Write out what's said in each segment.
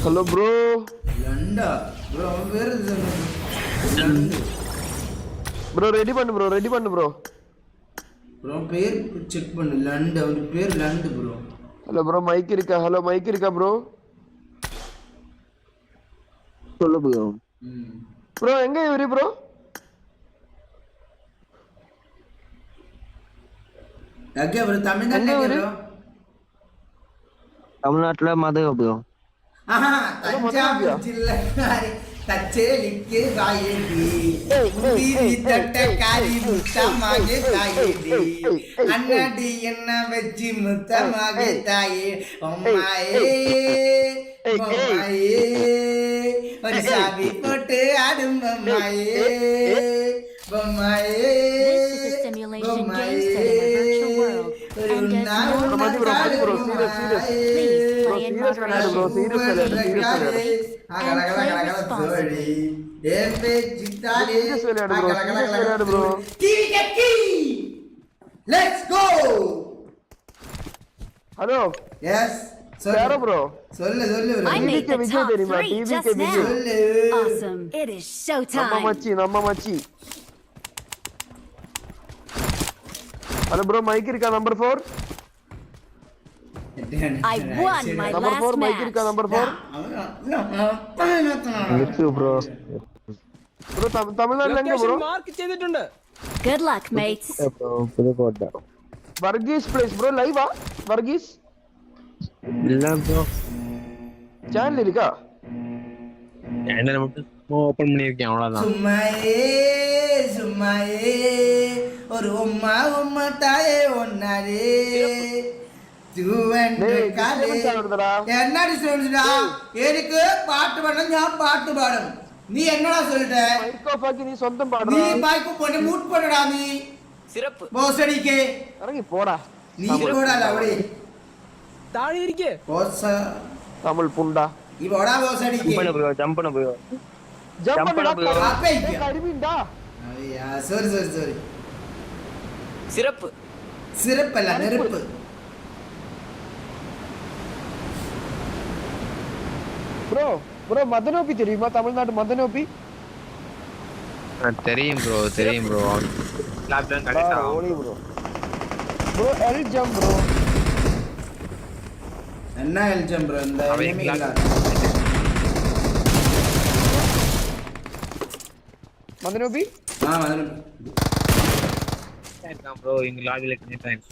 Hello bro. லண்டா bro அவன் பேரு லண்டு. Bro ready பண்ணு ப்ரோ, ரெடி பண்ணு ப்ரோ. ப்ரோ பேர் செக் பண்ணு. லண்டு, அவன் பேர் லண்டு ப்ரோ. ஹலோ ப்ரோ, மைக் இருக்கா? ஹலோ மைக் இருக்கா ப்ரோ? சொல்லு ப்ரோ. ப்ரோ எங்க இவரு ப்ரோ? எங்க ப்ரோ? தமிழ்நாட்டுல எங்க ப்ரோ? தமிழ்நாட்டுல மதுரை ப்ரோ. தஞ்சாவூர் ஜில்லை தச்சேலிக்கு காயேடி முந்திரி தட்டக்காரி முத்தமாக தாயேடி அண்ணாடி என்ன வச்சு முத்தமாக தாயே அம்மாயே அம்மாயே ஒரு சாவி போட்டு ஆடும் அம்மாயே பொம்மாயே பொம்மாயே ஒரு ஹலோ எஸ் யாரோ ப்ரோ? சொல்லு சொல்லு ப்ரோ. டிவிக்கு விஜய் தெரியுமா? டிவிக்கு விஜய். சொல்லு. Awesome. It is showtime. நம்ம மச்சி. ஹலோ ப்ரோ, மைக் இருக்கா number 4? I won my number last 4 mic match. இருக்கா நம்பர் 4? இருக்கு ப்ரோ. ப்ரோ தமிழ்நாட்டுல எங்க ப்ரோ? മാർക്ക് ചെയ്തിട്ടുണ്ട്. Good luck, mates. Bro Pudukkottai. Varghese plays bro. லைவா வர்கீஸ்? இல்ல ப்ரோ. சேனல் இருக்கா? சேனல் மட்டும் ஓபன் பண்ணிருக்கேன் அவ்வளவுதான். சும்மாயே சும்மாயே ஒரு உம்மா உம்மா தாயே ஒன்னாரே என்னடி சொல்லுடா? எனக்கு பாட்டு பாடணும், ഞാൻ പാട്ട് പാടും. നീ എന്നടാ சொல்லிட்ட? மைக்கோஃபாக்கி நீ சொந்தம் നീ பாடுறா. மைக்கு போட்டு மூட் பண்ணடா. நீ സിറപ്പ് ബോസ് അടിക്കേ. இறங்கி போடா. നീ പോടാല അവിടെ. താഴെ ഇരിക്ക്. ബോസ് தமிழ் புண்டா. ഈ പോടാ ബോസ് അടിക്കേ. ஜம்ப் பண்ணு ப்ரோ. ஜம்ப் பண்ணடா. அப்பே கருவிண்டா. ஐயா sorry sorry sorry. സിറപ്പ് சிறப்பல்ல நெருப்பு. ப்ரோ ப்ரோ மதனோபி தெரியுமா? தமிழ்நாடு மதனோபி தெரியும் ப்ரோ, தெரியும் ப்ரோ. லாப்ல கரெக்ட்டா ஓடி bro. Bro L jump bro. என்ன எல்ஜம் ப்ரோ? இந்த enemy இல்ல. மதனோபி மதனு இருக்கான் ப்ரோ. இங்க லாபில கனெக்ட் ஆயிடுச்சு.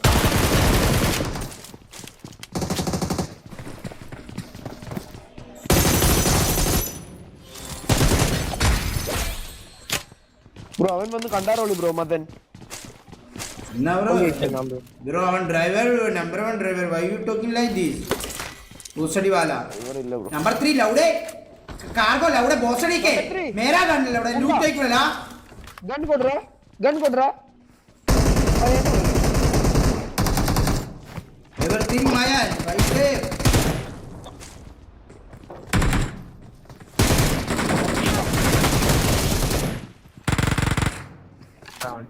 ப்ரோ அவன் வந்து கண்டாரோலி ப்ரோ மதன். என்ன ப்ரோ? ப்ரோ அவன் driver number 1 driver. Why you talking like this? भोसड़ी वाला இல்ல ப்ரோ. नंबर 3 लौड़े कार्गो लौड़े भोसड़ी के मेरा गन लौड़े लूट के कोला गन ಕೊಡ್ರಾ गन ಕೊಡ್ರಾ. एवर 3 माया भाई से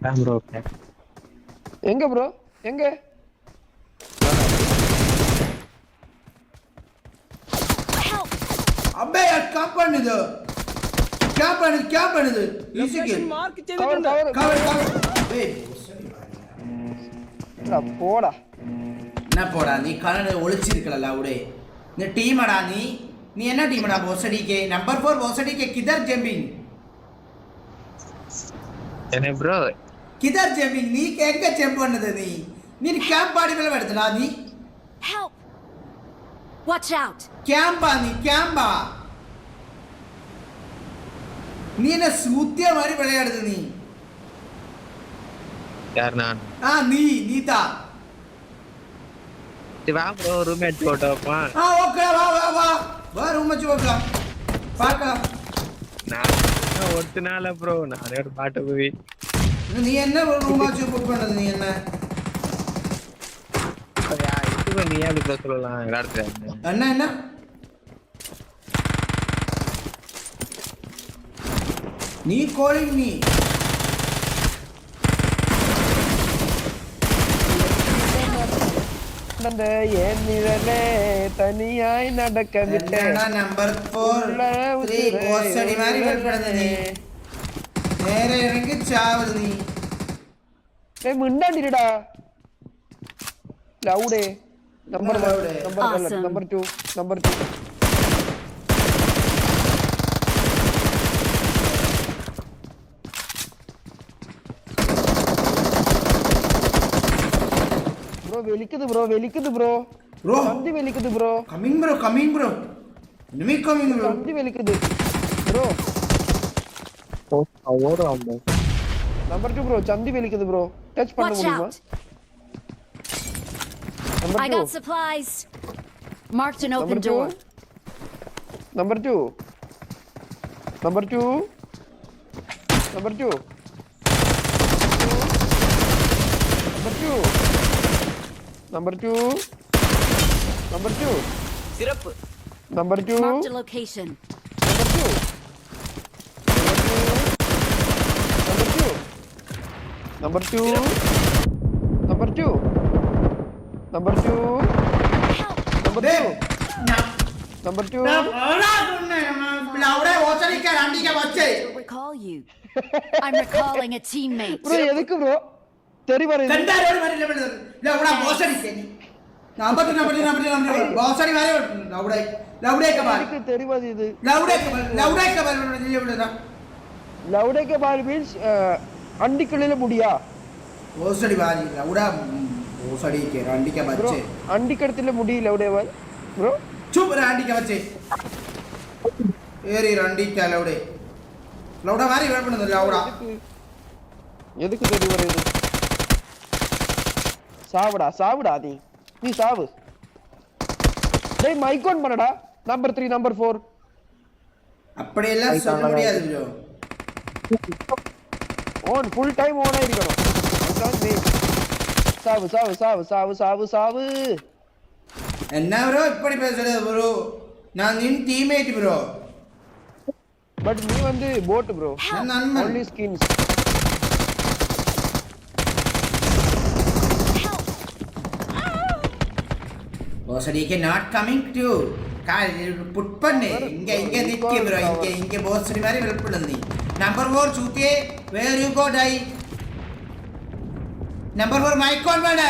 டாம் ப்ரோ. எங்க ப்ரோ? எங்க? अबे यार क्या பண்ணுது? क्या பண்ணுது? इसी के ലൊക്കേഷൻ മാർക്ക് கவர் ചെയ്തിട്ടുണ്ട്. கவர் कवर अबे भोसड़ी वाला போடா. என்ன போடா நீ கனட ஒளிச்சிருக்கல லவுடே. இந்த டீமடா நீ. நீ என்ன டீமடா? भोसड़ी के नंबर 4 भोसड़ी के किधर जंपिंग? என்ன ப்ரோ? किधर जंपिंग? நீ எங்க ஜம்ப் பண்ணது? நீ கேம்ப் பாடி மேல எடுத்தடா நீ. Help! Watch out! கேம்பா நீ கேம்பா. நீ என்ன சூத்திய மாதிரி விளையாடுது நீ. யார் நான்? நீதா. வா ப்ரோ ரூம் மேட்ச் போட்டோமா? ஓகே வா ரூம் மேட்ச் போடலாம். பார்க்கலாம். நான் ஒருத்தனால ப்ரோ நானே ஒரு பாட்டு போய். நீ என்ன ரூம் மேட்ச் புக் பண்ணது? நீ என்ன இது நீ அப்படி ப்ரோ சொல்லலாம் எல்லாரும். என்ன நீ calling me? என் நிழலே தனியாய் நடக்க விட்டேன் என்னடா നമ്പർ 4 3 ബോസടിമാരി വെൽപ്പെടുന്നത് നീ നേരെ ഇറങ്ങി ചാവത് നീ മിണ്ടാണ്ടിരിടാ ലൗഡേ നമ്പർ Awesome. നമ്പർ 2 ബ്രോ വലിക്കുത് ബ്രോ ബ്രോ സന്ധി വലിക്കുത് bro coming bro enemy coming bro സന്ധി വലിക്കുത് ബ്രോ നമ്പർ 2 ബ്രോ ചന്തി വലിക്കുது ബ്രോ ടച്ച് பண்ண Watch முடியுமா out. Number I 2 got supplies. Marked an open Number 2 door. Number 2 Number 2 Number 2 Number 2 Number 2 சிறப்பு Number 2 Marked a location. Number 2 Number 2 Number 2 Number 2 they Number 2 അവിടെ ബോസടിക്കാൻ രണ്ടിക്ക വച്ചേ To recall you. I'm recalling a teammate. Bro എതുക്ക് bro തെറി പറയുന്നു കണ്ടാരോട് വരില്ല ഇവിടെ ബോസടിക്കാൻ നമ്പർ ബോസടി വരെ ലൗഡേക്ക് ബാൽ എനിക്ക് തെറി പറയുന്നത് ലൗഡേക്ക് ബാൽ ഇവിടെ ലൗഡേക്ക് ബാൽ മീൻസ് അണ്ടിക്കുള്ളിലെ മുടിയാ ബോസടി ബാൽ ലൗഡ ബോസടിക്ക് രണ്ടിക്ക ബ്രോ വച്ചേ അണ്ടിക്കടത്തിലെ മുടി ലൗഡേ ബാൽ ബ്രോ ചുപ്പ് രണ്ടിക്ക വച്ചേ ഏറി രണ്ടിക്ക ലൗഡ മാറി വേണമെന്ന് ലൗഡ எதுக்கு தெரி வருது சாவுடா நீ சாவு டேய் மைக் ஆன் பண்ணடா நம்பர் 3 நம்பர் 4 அப்படியெல்லாம் சொல்ல முடியாது bro on full time on ஆயிருக்கணும் அதான் நீ சாவு என்ன ப்ரோ இப்படி பேசுறது ப்ரோ நான் நின் டீம்மேட் ப்ரோ பட் நீ வந்து போட் ப்ரோ நான் நண்பன் only skins ബോസടിക്ക് നോട്ട് കമ്മിങ് ടു പുട്ട് പണ്ണ് ഇങ്ങ നിക്ക് ബ്രോ ഇങ്ങ ബോസടി മാറി വെളിപ്പെടുന്നു നീ നമ്പർ 4 ചൂത്തിയെ where you go die number 4 mic on വേണ്ട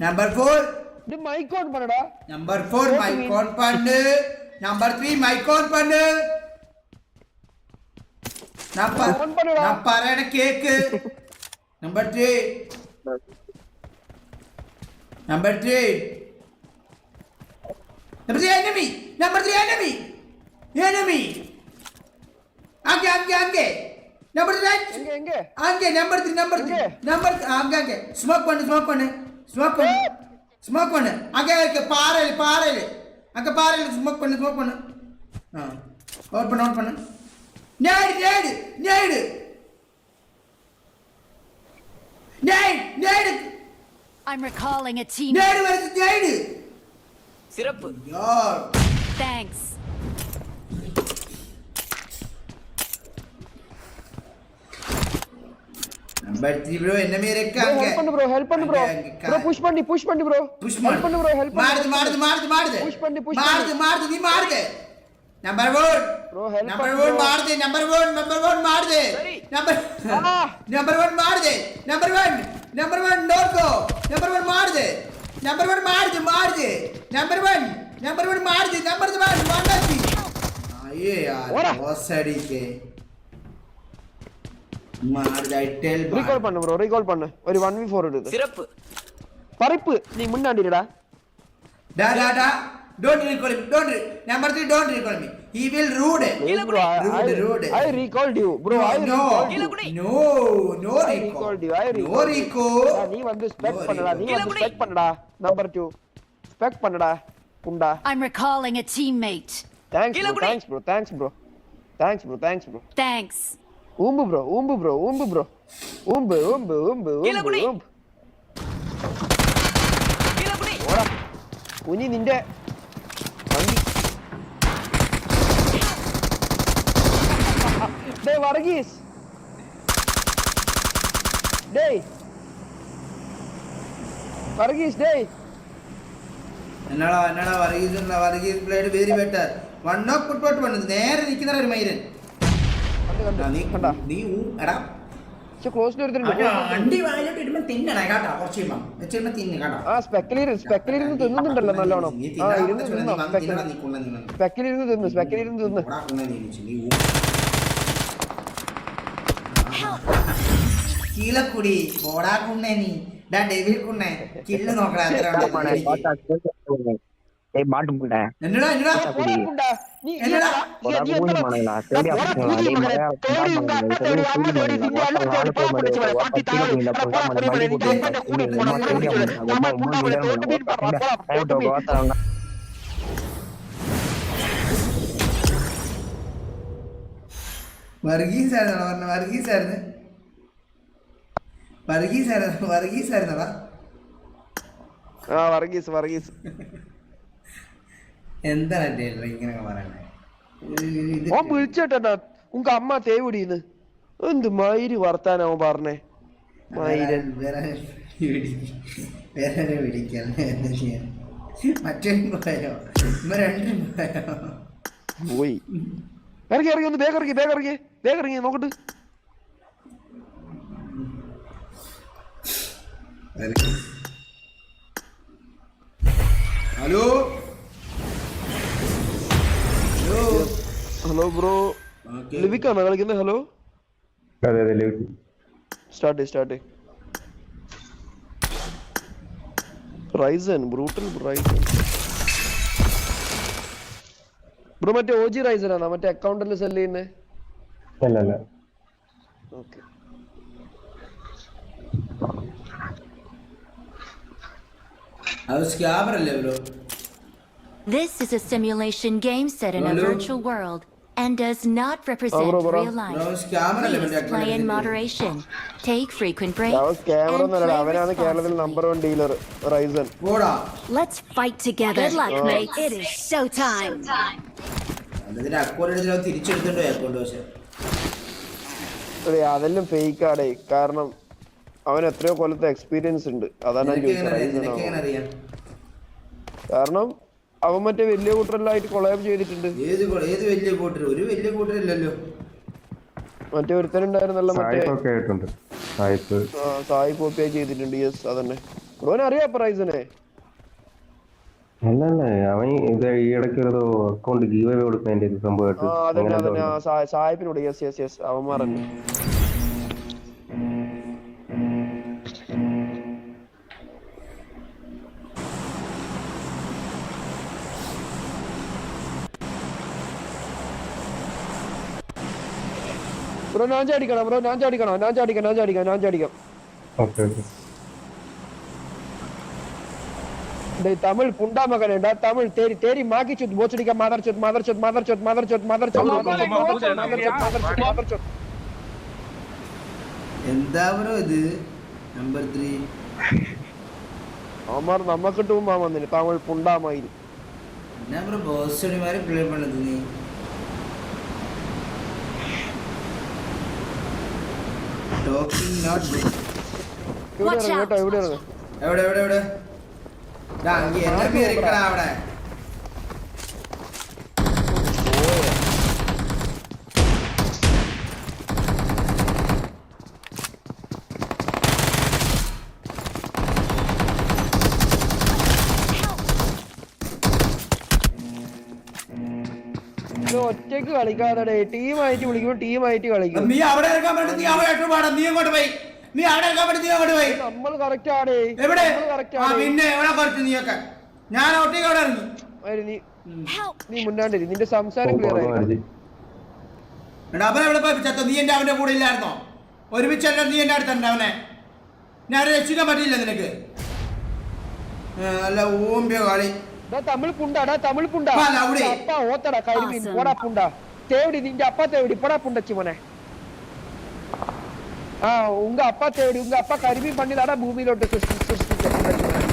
നമ്പർ 4 நீ மைக் ஆன் பண்ணடா நம்பர் 4 மைக் ஆன் பண்ணு நம்பர் 3 மைக் ஆன் பண்ணு நான் പറയണ കേക്ക് നമ്പർ 3 enemy அங்கே நம்பர் 3 எங்க அங்கே நம்பர் 3 அங்கே ஸ்மோக் பண்ணு அங்கே இருக்க பாறையில அங்க பாறையில ஸ்மோக் பண்ணு ஆன் பண்ணு நேடு I'm recalling a teammate. நேடு வருது நேடு சிறப்பு யார் Thanks. நம்பர் 3 ப்ரோ enemy இருக்கு அங்க ஹெல்ப் பண்ணு ப்ரோ புஷ் பண்ணி ப்ரோ புஷ் ஹெல்ப் பண்ணு ப்ரோ ஹெல்ப் மாறுது புஷ் பண்ணி நீ மாறுது நம்பர் 1 ப்ரோ ஹெல்ப் நம்பர் 1 மாறுது நம்பர் 1 மாறுது நம்பர் 1 மாறுது நம்பர் 1 டோன்ட் கோ நம்பர் 1 மாறுது நம்பர் 1 மாறுது நம்பர் 1 மாறுது நம்பர் 1 மாறுது ஐயே யார் ஓசடிக்கு மாறுது ஐ டெல் ரீகால் பண்ணு ஒரு 1v4 எடுது சிறப்பு பறிப்பு நீ முன்னாடிடா டா don't recall him number 3 don't recall me he will rude I recalled you bro no recall நீ வந்து ஸ்பெக் பண்ணடா நம்பர் 2 ஸ்பெக் பண்ணடா குண்டா I'm recalling a teammate. thanks bro Thanks. ஊம்பு ப்ரோ ஊம்பு ஓடா உனி നിന്റെ വണ്ടി டேய் வர்கீஸ் டேய் வர்கீஸ் டேய் എന്നടാ Varghese played very better one നോക്ക് പുട്ട് പണത് നേരെ നിൽക്കുന്ന ഒരു മൈരൻ നീ എടാ ക്ലോസിൽ ഒരുത്തരുണ്ട് അണ്ടി വായിലോട്ട് ഇടുമ്പോ തിന്നണേ കേട്ടോ കുറച്ച് വെച്ചിരുമ്പോ തിന്നു കേട്ടോ ആ സ്പെക്കലിരുന്ന് തിന്നുന്നുണ്ടല്ലോ നല്ലോണം ആ ഇരുന്ന് തിന്നോ സ്പെക്കലിരുന്ന് തിന്ന് കീഴക്കുടി പോടാക്കുണ്ണേ നീ ഡാ ഡെവിൽ കുണ്ണേ കില്ല് നോക്കടാ എന്നടാ വർഗീസായിരുന്നടാ ആ വർഗീസ് എന്താണ് ഇങ്ങനെ പറയണേ ഓൻ വിളിച്ചേട്ടാ ഉങ്ക അമ്മ തേവിടിന്ന് എന്ത് മയിര് വർത്താനോ പറഞ്ഞേ മയിരൻ വേറെ വിളിക്കാൻ മറ്റേ പോയോ രണ്ടും പോയോ പോയി ഇറങ്ങി ഒന്ന് വേഗം നോക്കട്ട് ഹലോ ഹലോ ബ്രോ ലിവിക്കാണോ കളിക്കുന്നത് hello start Ryzen brutal Ryzen bro മറ്റേ OG റൈസൻ ആണോ മറ്റേ അക്കൗണ്ടിൽ സെല് ചെയ്യുന്നേ ഓക്കെ അത് സ്കാമർ അല്ലേ bro This is a simulation game set in a virtual world and does not represent real life. Please play in moderation. Take frequent breaks. And play responsibly. Let's fight together. Good luck, mate. It is showtime. അതെല്ലാം fake ആടേ കാരണം അവൻ എത്രയോ കൊല്ലത്തെ experience ഉണ്ട് അതാണ് ഞാൻ ചോദിച്ചത് കാരണം അവൻ മറ്റേ വലിയ കൂട്ടറെല്ലായിട്ട് കൊളാബ് ചെയ്തിട്ടുണ്ട് മറ്റേ ഒരുത്തനുണ്ടായിരുന്നല്ലോ മറ്റേ സായി കോപ്പിയായി ചെയ്തിട്ടുണ്ട് യെസ് അതന്നെ ബ്രോനെ അറിയാ റൈസനെ അവൻ ഇത് ഈ ഇടയ്ക്ക് ഒരു അക്കൗണ്ട് ഗീവ് കൊടുക്കാൻ സംഭവമായിട്ട് സാഹിബിനോട് യെസ് അവന്മാരല്ലേ ബ്രോ ഞാൻ ചാടിക്കണം തമിഴ് പുണ്ടാ മകനുണ്ട് തമിഴ് തേരി മാക്കി ബോച്ചടിക്ക മദർ എന്താ ബ്രോ ഇത് നമ്പർ 3 അവന്മാർ നമ്മക്കിട്ട് മുമ്പാ വന്നിന് തമിഴ് പുണ്ടാമായി എന്നാ ബ്രോ ബോസ്റ്റണിമാരെ പ്ലേ പണത് നീ ടോക്കിംഗ് നോട്ട് കേട്ടോ എവിടെ എന്റെ പേരിക്കടാ അവിടെ ഒറ്റക്ക് കളിക്കാതെ ടീമായിട്ട് വിളിക്കുമ്പോ ടീമായിട്ട് കളിക്കും നീ അവിടെ ഇറക്കാൻ വേണ്ടി നീ അവിടെ പാടാ നീ അങ്ങോട്ട് പോയി നീ അവിടെ ഇറക്കാൻ വേണ്ടി നീ അങ്ങോട്ട് പോയി നമ്മൾ കറക്റ്റ് ആടേ എവിടെ പിന്നെ എവിടെ കുറച്ച് നീയൊക്കെ ഞാൻ ഒറ്റയ്ക്ക് അവിടെ ഇറങ്ങി നീ മുന്നാണ്ടിരി നിന്റെ സംസാരം ക്ലിയർ ആയി അവൻ എവിടെ പോയി ചത്തോ നീ എന്റെ അവന്റെ കൂടെ ഇല്ലായിരുന്നോ ഒരുമിച്ചല്ല നീ എന്റെ അടുത്തുണ്ട് അവനെ ഞാൻ രക്ഷിക്കാൻ പറ്റില്ല നിനക്ക് നല്ല ഓമ്പിയ കളി തമിഴ് പുണ്ടാ അപ്പ ഓത്തടാ കരിമീൻ പോടാ പുണ്ടാ തേവടി നിന്റെ അപ്പ തേവടി പോടാ പുണ്ടച്ചി മോനെ ആ ഉങ്ക അപ്പ തേവടി ഉങ്ക അപ്പ കരിമീൻ പണിതാടാ ഭൂമിയിലോട്ട് സൃഷ്ടിച്ച പുണ്ടച്ചി മോനെ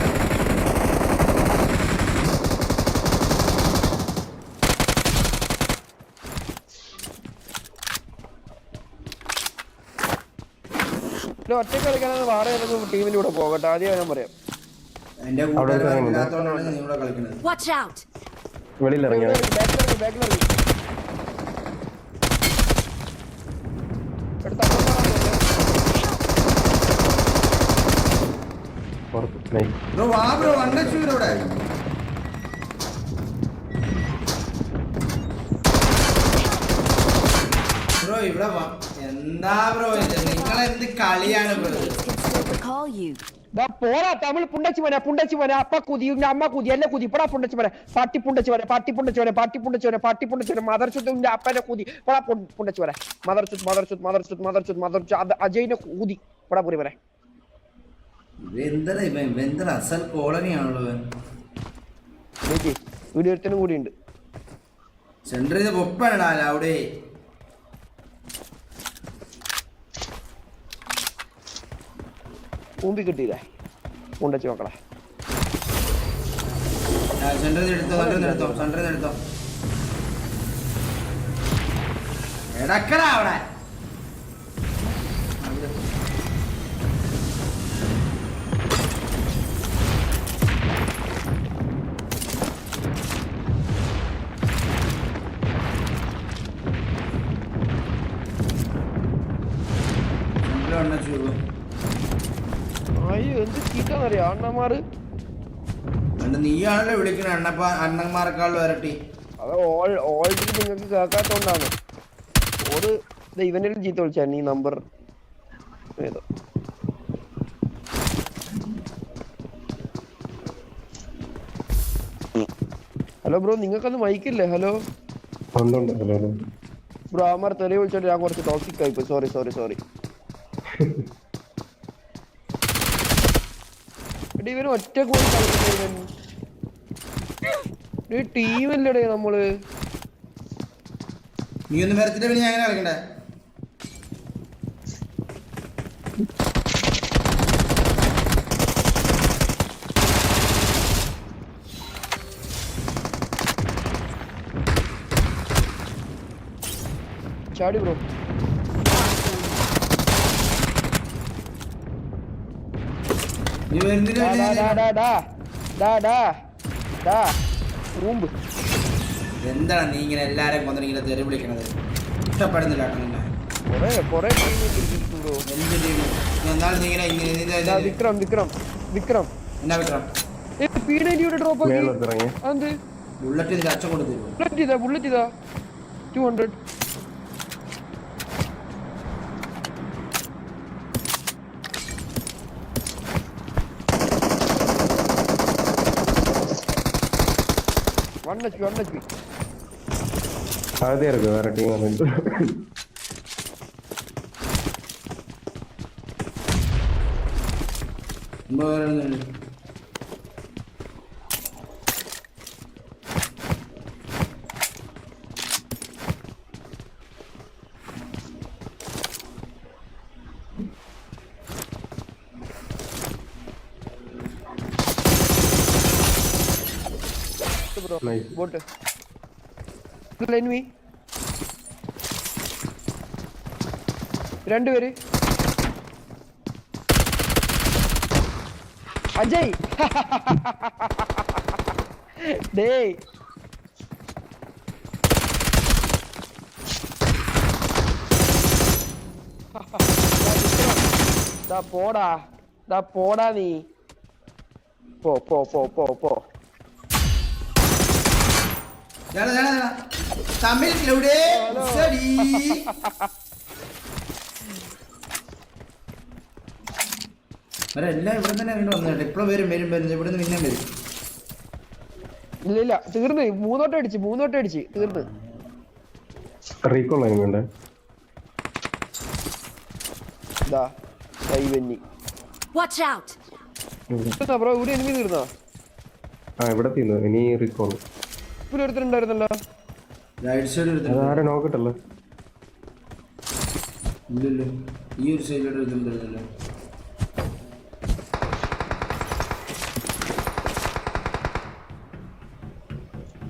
ഒറ്റയ്ക്ക് കളിക്കാനാണ് വേറെ ഏതെങ്കിലും ടീമിന്റെ കൂടെ പോകട്ടെ, ആദ്യം ഞാൻ പറയാം. എന്റെ കൂട്ടുകാരൻ ഇല്ലാത്തോണ്ടാണ് നീ ഇവിടെ കളിക്കുന്നത്. Watch out! വെളിയിലിറങ്ങിയ ബാക്കിലിറങ്ങി ബ്രോ വാ ബ്രോ, വണ്ടച്ചു ഇവിടെ. ബ്രോ ഇവിടെ വാ. എന്താ ബ്രോ ഇത്, നിങ്ങളെന്ത് കളിയാണ് ബ്രോ? Call you. പോരാ തമിഴ് പുണ്ടച്ചി മോനെ അപ്പ കുതി അമ്മ കുതി എല്ലാം കുതി ഇപ്പടാ പുണ്ടച്ചി മോനെ പാട്ടി പുണ്ടച്ചി മോനെ മദർച്ചുത്തിന്റെ അപ്പനെ കുതി പടാ പുണ്ടച്ചി മോനെ മദർച്ചു അജയിനെ കുതി പടാ പുരി മോനെ. എന്താ അസൽ കോളനിയാണല്ലോ. വീഡിയോ ഒരുത്തനും കൂടി ഉണ്ട്. സെന്ററിൽ നിന്ന് പൊപ്പാണ് അവിടെ. ഊമ്പി കിട്ടിയില്ലേ പുണ്ടച്ചി മക്കളെ. സെന്ററിൽ എടുത്തോ എടക്കടാ അവിടെ. അയ്യോ എന്ത് ചീറ്റാന്നറിയാ അണ്ണന്മാര്. നീയാണല്ലോ വിളിക്കണ അണ്ണന്മാരെക്കാൾ വരട്ടി. അത് ഓൾറെഡി നിങ്ങൾക്ക് കേൾക്കാത്തോണ്ടാണ്. ഓട് ഇവന്റെ ചീത്ത വിളിച്ചാ ഈ നമ്പർ ഏതോ. ഹലോ ബ്രോ, നിങ്ങൾക്കൊന്ന് മൈക്കില്ലേ? ഹലോ ബ്രോ, അമ്മ തെളിവ് വിളിച്ചോണ്ട് ഞാൻ കുറച്ച് ടോക്സിക് ആയിപ്പോ. സോറി. ഇവന് ഒറ്റ കൂടി കളിക്കുന്ന ടീമല്ലടേ നമ്മള്. നീ ഒന്നും വരത്തിന്റെ പിന്നെ ഞാൻ കളിക്കണ്ടേ? ചാടി ബ്രോ. നീ വരുന്നില്ല. എന്താണ് നീ ഇങ്ങനെ എല്ലാരെയും കൊന്നിങ്ങനെ തെറി വിളിക്കണത്? ഇഷ്ടപ്പെടുന്നില്ല കേട്ടോ നിന്നെ. എന്ത് ടീം? എന്നാലും നീ ഇങ്ങനെ വിക്രം എന്നാ വിക്രം ഡ്രോപ്പ് ബുള്ളറ്റ് നിന്റെ അച്ഛൻ കൊണ്ട് തരുമോ? ബുള്ളറ്റ് ഇതാ 200. அதே இருக்கு வேற டீம் வந்து nice boat enemy രണ്ടുപേര്. അജയ് ഡേയ് പോടാ നീ പോ തമിഴിലൂടെ എല്ലാം ഇവിടെ തന്നെ വന്നിട്ട് ഇപ്പോഴും വരും ഇവിടെ നിന്ന് പിന്നെ വരും. ഇല്ല തീർന്ന് മൂന്നോട്ട് അടിച്ച് തീർന്ന്. റീകോൾ വേണ്ട ബ്രോ. ഇവിടെ എനിമി തീർന്നാ? ഇവിടെ തീർന്നു. ഇനി റീകോൾ ഇവിടെ ഒരുത്തരുണ്ടായിരുന്നല്ലോ. ആരെ നോക്കട്ടല്ലോ. ഇല്ലല്ലോ, ഈ ഒരു സൈഡിലോട്ട് എടുത്തിട്ടുണ്ടല്ലോ.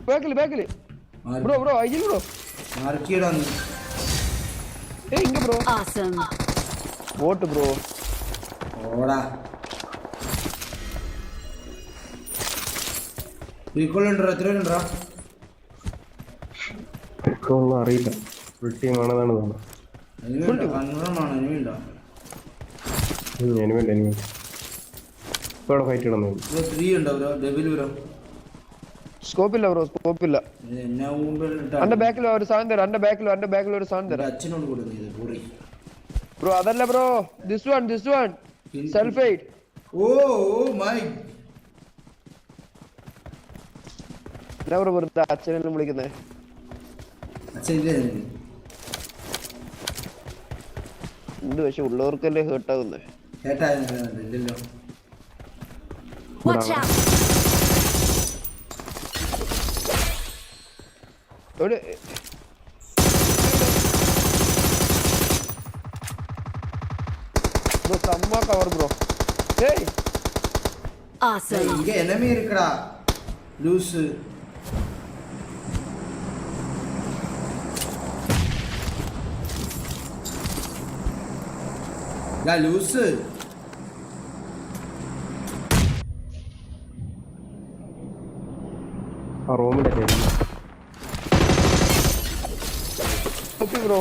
ബാക്കില് ബ്രോ അയ്യോ ബ്രോ മാർക്കിയിടാ നീ. ഇങ്ങ ബ്രോ ബോട്ട് ബ്രോ ഓടാ റീകോളുണ്ടോ? എത്ര പേരുണ്ടോ? ഒന്നും അറിയില്ല. ഫുൾ ടീം ആണെന്നാണ് തോന്നുന്നത്. എനിമയുണ്ട്. ഇപ്പൊ അവിടെ ഫൈറ്റ് ഇടുന്നു. സ്കോപ്പില്ല ബ്രോ, സ്കോപ്പില്ല. എന്റെ ബാക്കിൽ ഒരു സാധനം തരാം. എന്റെ ബാക്കിൽ ഒരു സാധനം തരാം അച്ഛനോട് കൊടുക്കുന്നത് ബ്രോ. അതല്ല bro, this one self aid. Oh my bro വെറുതെ അച്ഛനെല്ലാം വിളിക്കുന്നേ. എന്ത് പക്ഷെ ഉള്ളവർക്കല്ലേ ഹേർട്ടാകുന്നേ. Watch out! എവിടെ ബ്രോ? സമ്മ കവർ ബ്രോ. ഏയ് Awesome! இங்க enemy இருக்குடா லூசு. யா லூசு. ആ റൂമിലൊക്കെ ഓപ്പി ബ്രോ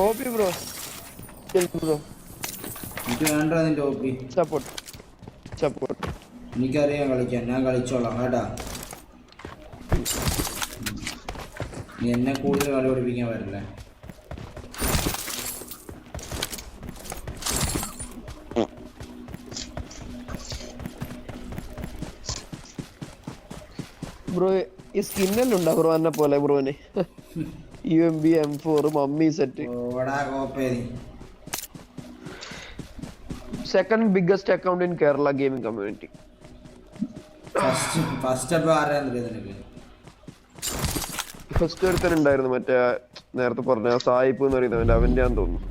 ഇത് വേണ്ട നിന്റെ ഓപ്പി. സപ്പോർട്ട് എനിക്കറിയാം കളിക്കാൻ, ഞാൻ കളിച്ചോളാം കേട്ടാ. നീ എന്നെ കൂടുതൽ കളി പഠിപ്പിക്കാൻ വരില്ലേ? ബ്രോ ഈ സ്കിന്നെല്ലാം ഉണ്ടാ ബ്രോ എന്നെ പോലെ ബ്രോന്. UMB M4 mummy set. Second biggest account in Kerala gaming community. First ഒരുത്തനുണ്ടായിരുന്നു മറ്റേ നേരത്തെ പറഞ്ഞ സായിപ്പ് എന്ന് പറയുന്നവന്റെ, അവന്റെ ആണെന്ന് തോന്നുന്നു.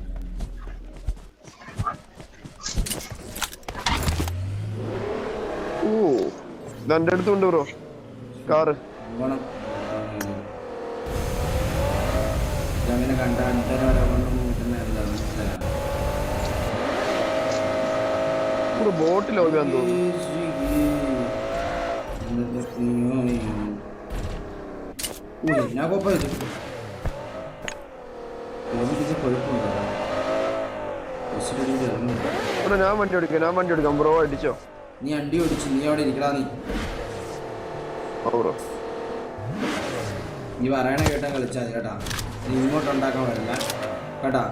ഓ ഇതെന്റെ അടുത്തുണ്ട് ബ്രോ കാറ്. ബോട്ടിൽ ഓടിയാന്ന് തോന്നുന്നു. ഞാൻ വണ്ടി ഓടിക്കാം ബ്രോ. അടിച്ചോ? നീ വണ്ടി ഓടിച്ചു, നീ അവിടെ ഇരിക്കടാ. ബ്രോ നീ പറയണ കേട്ടാ കളിച്ചാൽ മതി കേട്ടാ. നീ ഇങ്ങോട്ട് ഉണ്ടാക്കാൻ വരില്ല കേട്ടാ.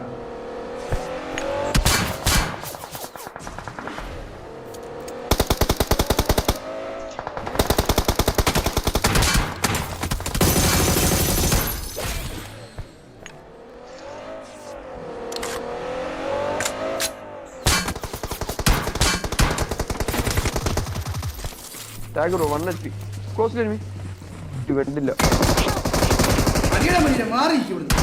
Tag bro 1 HP cost enemy വെണ്ടില്ല. അടിയടാ മണിയെ മാറിയിരിക്കും ഇവിടുന്ന്.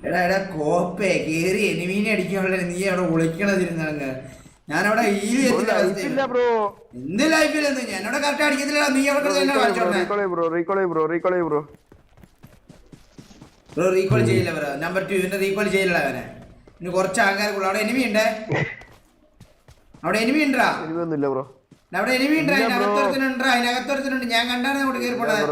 എടാ കോപ്പേ കേറി എനിമീനെ അടിക്കാനുള്ള നീ അവിടെ വിളിക്കണതിരുന്നങ്ങ്. ഞാനവിടെ എന്ത് ലൈഫിലെന്ന് ഞാനവിടെ കറക്റ്റ് അടിക്കത്തില്ല. നീ അവിടെ ബ്രോ റീകോൾ ചെയ്യില്ല ബ്രോ. നമ്പർ 2 ഇവന്റെ റീകോൾ ചെയ്യില്ല അവനെ. ഇനി കുറച്ച് ആൾക്കാർക്കുള്ള അവിടെ എനിമി ഉണ്ട്. അവിടെ എനിമി ഉണ്ടാ? അവിടെ എനിമി ഉണ്ടാ? അതിനകത്തൊരുത്തനുണ്ട്. ഞാൻ കണ്ടാണ് അങ്ങോട്ട് കയറി പോണത്.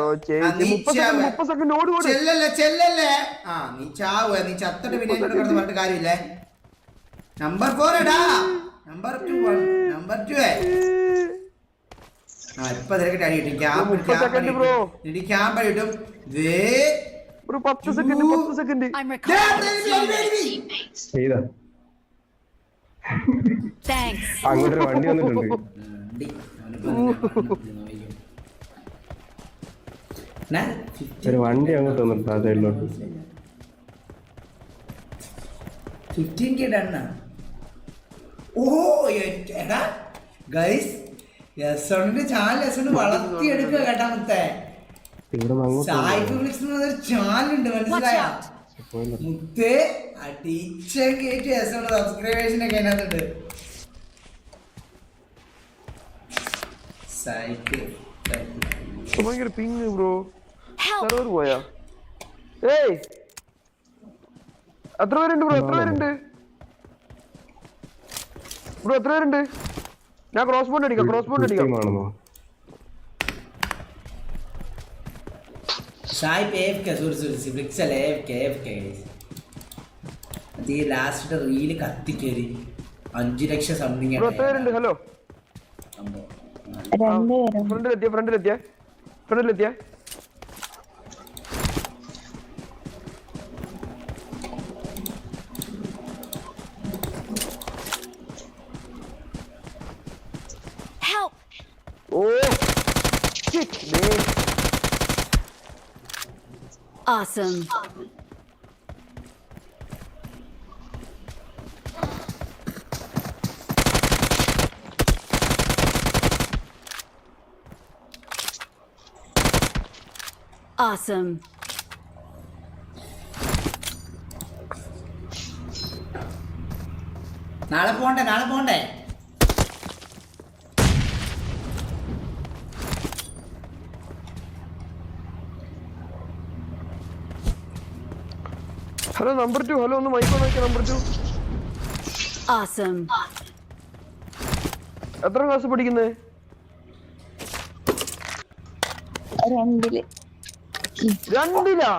ചെല്ലല്ലേ. ആ നീ ചാവുക. നീ ചത്തിട്ട് പിന്നെ കിടന്ന് പറഞ്ഞിട്ട് കാര്യമില്ലേ. നമ്പർ 4 എടാ. നമ്പർ 2 ആ ഇപ്പൊ തിരക്കിട്ട് അടി കിട്ടും. ക്യാമ്പ് കിട്ടും. അങ്ങോട്ടൊരു വണ്ടി വന്നിട്ടുണ്ട്. ഒരു വണ്ടി അങ്ങോട്ട് വന്നിട്ടുണ്ട് ആ സൈഡിലോട്ട്. 15K ഡണ്ണാ. ഓ എടാ ഗൈസ് യസോണിന്റെ ചാനൽ വളർത്തിയെടുക്കുക കേട്ടാ മുത്തേ. ചാനലുണ്ട് മനസ്സിലായ മുത്തേ. ടീച്ചർ കേട്ട് യസോണ് സബ്സ്ക്രൈബേഴ്സിനൊക്കെ അതിനകത്തുണ്ട്. ഭയങ്കര പിങ് ബ്രോ. സെർവർ പോയാ? ഏയ് എത്ര പേരുണ്ട് ബ്രോ? എത്ര പേരുണ്ട് ബ്രോ? എത്ര പേരുണ്ട്? ഞാൻ ക്രോസ് ബോണ്ട് അടിക്കാം. സായിപ്പ് AFK, സോറി ബ്രിക്സൽ AFK. അത് ഈ ലാസ്റ്റ് റീല് കത്തിക്കേറി 5 ലക്ഷം സംതിങ്. ബ്രോ എത്ര പേരുണ്ട്? ഹലോ ഫ്രണ്ടിലെത്തിയ Help! ഓ shit man. Awesome. Awesome. നാളെ പോണ്ടേ. Hello number 2. ഹലോ ഒന്ന് മൈക്ക് ഓൺ ആക്കിയ നമ്പർ 2. Awesome. എത്ര ക്ലാസ് പഠിക്കുന്നത്? 2-ല്. 2-ലാ?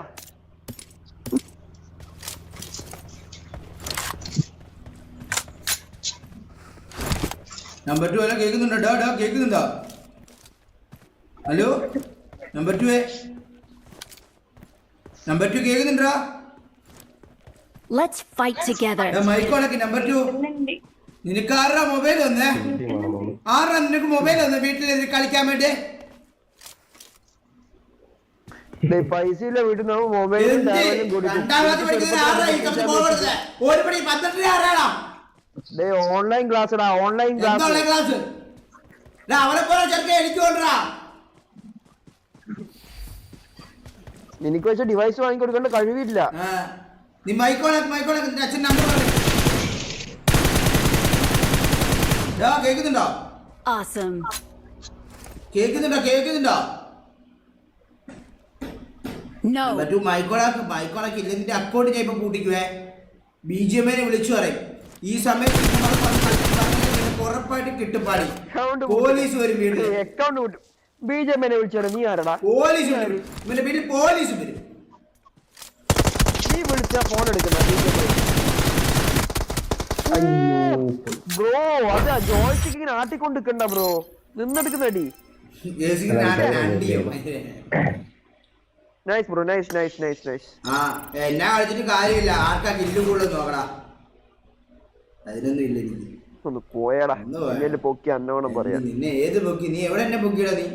നമ്പർ 2 ഹലോ കേൾക്കുന്നുണ്ടോ? ഹലോ നമ്പർ 2 കേൾക്കുന്നുണ്ടോ? Let's fight together. മൈക്കോളൊക്കെ നമ്പർ 2 നിനക്ക് ആരാ മൊബൈൽ വന്നേ? ആരാ നിനക്ക് മൊബൈൽ വന്നേ വീട്ടിൽ കളിക്കാൻ വേണ്ടി? പൈസ ഇല്ല വീട്ടിൽ നിന്ന് മൊബൈൽ ഓൺലൈൻ ക്ലാസ് എനിക്ക് വെച്ച ഡിവൈസ് വാങ്ങിക്കൊടുക്കേണ്ട കഴിവില്ല. കേക്കുന്നുണ്ടോ? Awesome. കേക്കുന്നുണ്ടോ? No. മൈക്കോളാക്ക് ഇല്ല. നിന്റെ അക്കൗണ്ട് ഞാൻ ഇപ്പൊ കൂട്ടിക്കുവേ. BGMനെ വിളിച്ചു പറയും ഈ സമയത്ത് ഉറപ്പായിട്ട് കിട്ടുപാടി. പോലീസ് വരും വീട്ടിൽ. അക്കൗണ്ട് കൂട്ടും. BGMനെ വിളിച്ചു. നീ ആരടാ? പോലീസ് വരും. ഇവന്റെ വീട്ടിൽ പോലീസ് വരും. നീ വിളിച്ച ഫോൺ എടുക്കുന്ന ബ്രോ. അതാ ജോയ്സ്റ്റിക്ക് ഇങ്ങനെ ആട്ടിക്കൊണ്ടിരിക്കണ്ട ബ്രോ. നിന്നെടുക്കുന്നടി. Nice bro. നൈസ്. എന്നാ കളിച്ചിട്ട് കാര്യമില്ല. ആർക്കാ കില്ല് കൂടുതൽ നോക്കടാ. അതിനൊന്നും ഇല്ല എനിക്ക്. ഒന്ന് പോയടാ. എന്നെ പൊക്കി അന്നോണം പറയാ. നിന്നെ ഏത് പൊക്കി? നീ എവിടെ എന്നെ പൊക്കിയടാ നീ?